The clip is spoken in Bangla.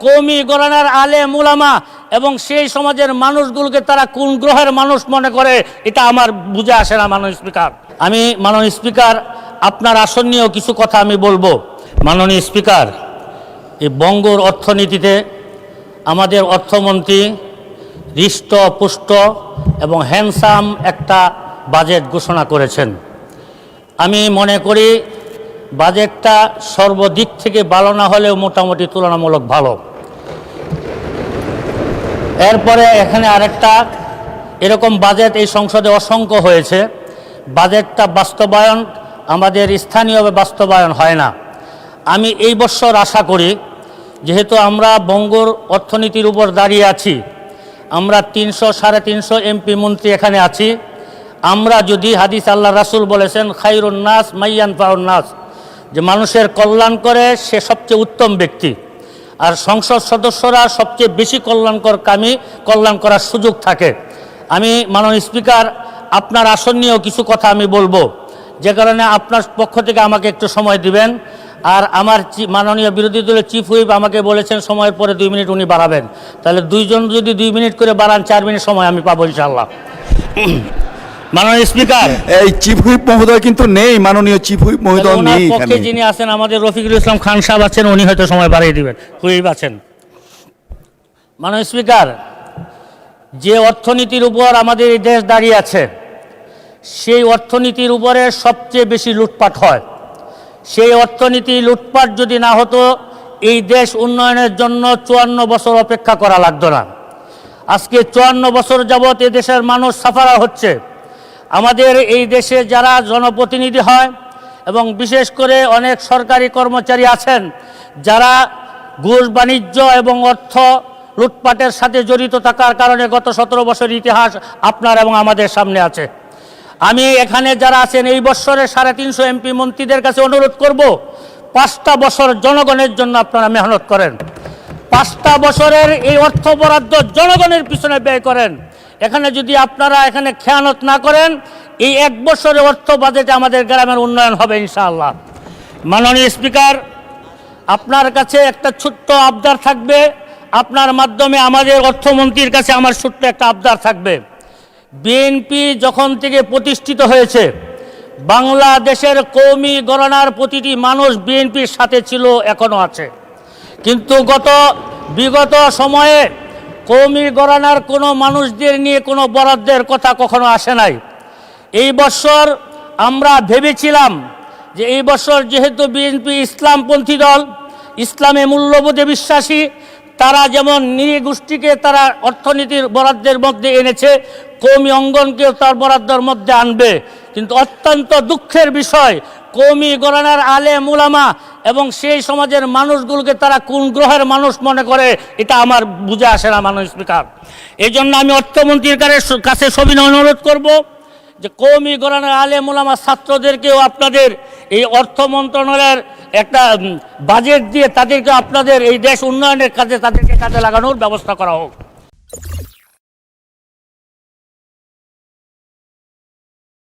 কওমি ঘরানার আলেম উলামা এবং সেই সমাজের মানুষগুলোকে তারা কোন গ্রহের মানুষ মনে করে এটা আমার বুঝে আসে না। মাননীয় স্পিকার, মাননীয় স্পিকার, আপনার আসন নিয়েও কিছু কথা আমি বলবো। মাননীয় স্পিকার, এই বঙ্গর অর্থনীতিতে আমাদের অর্থমন্ত্রী হৃষ্টপুষ্ট এবং হ্যান্ডসাম একটা বাজেট ঘোষণা করেছেন। আমি মনে করি বাজেটটা সর্বদিক থেকে ভালো না হলেও মোটামুটি তুলনামূলক ভালো। এরপরে এখানে আরেকটা এরকম বাজেট এই সংসদে অসংখ্য হয়েছে, বাজেটটা বাস্তবায়ন আমাদের স্থানীয়ভাবে বাস্তবায়ন হয় না। আমি এই বছর আশা করি, যেহেতু আমরা বঙ্গর অর্থনীতির উপর দাঁড়িয়ে আছি, আমরা 300-350 এমপি মন্ত্রী এখানে আছি, আমরা যদি হাদিস আল্লাহ রাসূল বলেছেন খায়রুন নাস মাইয়ানফাউন নাস, যে মানুষের কল্যাণ করে সে সবচেয়ে উত্তম ব্যক্তি, আর সংসদ সদস্যরা সবচেয়ে বেশি কল্যাণ করার সুযোগ থাকে। আমি মাননীয় স্পিকার, আপনার আসন নিয়েও কিছু কথা আমি বলবো, যে কারণে আপনার পক্ষ থেকে আমাকে একটু সময় দিবেন। আর আমার মাননীয় বিরোধী দলের চিফ হুইপ আমাকে বলেছেন সময়ের পরে 2 মিনিট উনি বাড়াবেন, তাহলে দুইজন যদি 2 মিনিট করে বাড়ান 4 মিনিট সময় আমি পাবো ইনশাআল্লাহ। মাননীয় স্পিকার, এই চিফ হুইপ মহোদয় কিন্তু নেই, মাননীয় চিফ হুইপ মহোদয় নেই পক্ষে যিনি আছেন আমাদের রফিকুল ইসলাম খান সাহেব আছেন, উনি হয়তো সময় বাড়িয়ে দিবেন, হুইপ আছেন। মাননীয় স্পিকার, যে অর্থনীতির উপর আমাদের এই দেশ দাঁড়িয়ে আছে, সেই অর্থনীতির উপরে সবচেয়ে বেশি লুটপাট হয়। সেই অর্থনীতি লুটপাট যদি না হতো, এই দেশ উন্নয়নের জন্য 54 বছর অপেক্ষা করা লাগতো না। আজকে 54 বছর যাবৎ এ দেশের মানুষ সাফারা হচ্ছে। আমাদের এই দেশে যারা জনপ্রতিনিধি হয় এবং বিশেষ করে অনেক সরকারি কর্মচারী আছেন, যারা ঘুষ বাণিজ্য এবং অর্থ লুটপাটের সাথে জড়িত থাকার কারণে গত 17 বছরের ইতিহাস আপনার এবং আমাদের সামনে আছে। আমি এখানে যারা আছেন এই বছরে 350 এমপি মন্ত্রীদের কাছে অনুরোধ করব, 5টা বছর জনগণের জন্য আপনারা মেহনত করেন, 5টা বছরের এই অর্থ বরাদ্দ জনগণের পিছনে ব্যয় করেন। এখানে যদি আপনারা এখানে খেয়ানত না করেন, এই 1 বছরের অর্থ বাজেটে আমাদের গ্রামের উন্নয়ন হবে ইনশাআল্লাহ। মাননীয় স্পিকার, আপনার কাছে একটা ছোট্ট আবদার থাকবে, আপনার মাধ্যমে আমাদের অর্থমন্ত্রীর কাছে আমার ছোট্ট একটা আবদার থাকবে। বিএনপি যখন থেকে প্রতিষ্ঠিত হয়েছে, বাংলাদেশের কওমি ঘরানার প্রতিটি মানুষ বিএনপির সাথে ছিল, এখনো আছে। কিন্তু বিগত সময়ে কওমি ঘরানার কোনো মানুষদের নিয়ে কোনো বরাদ্দের কথা কখনো আসে নাই। এই বছর আমরা ভেবেছিলাম যে এই বছর যেহেতু বিএনপি ইসলামপন্থী দল, ইসলামে মূল্যবোধে বিশ্বাসী, তারা যেমন নৃগোষ্ঠীকে তারা অর্থনীতির বরাদ্দের মধ্যে এনেছে, কওমি অঙ্গনকেও তার বরাদ্দের মধ্যে আনবে। কিন্তু অত্যন্ত দুঃখের বিষয়, কওমি ঘরানার আলেম উলামা এবং সেই সমাজের মানুষগুলোকে তারা কোন গ্রহের মানুষ মনে করে এটা আমার বুঝে আসে না। মাননীয় স্পিকার, এই জন্য আমি অর্থমন্ত্রীর কাছে সবিনয় অনুরোধ করব যে কওমি ঘরানার আলেম উলামা ছাত্রদেরকেও আপনাদের এই অর্থ মন্ত্রণালয়ের একটা বাজেট দিয়ে তাদেরকে আপনাদের এই দেশ উন্নয়নের কাজে তাদেরকে কাজে লাগানোর ব্যবস্থা করা হোক।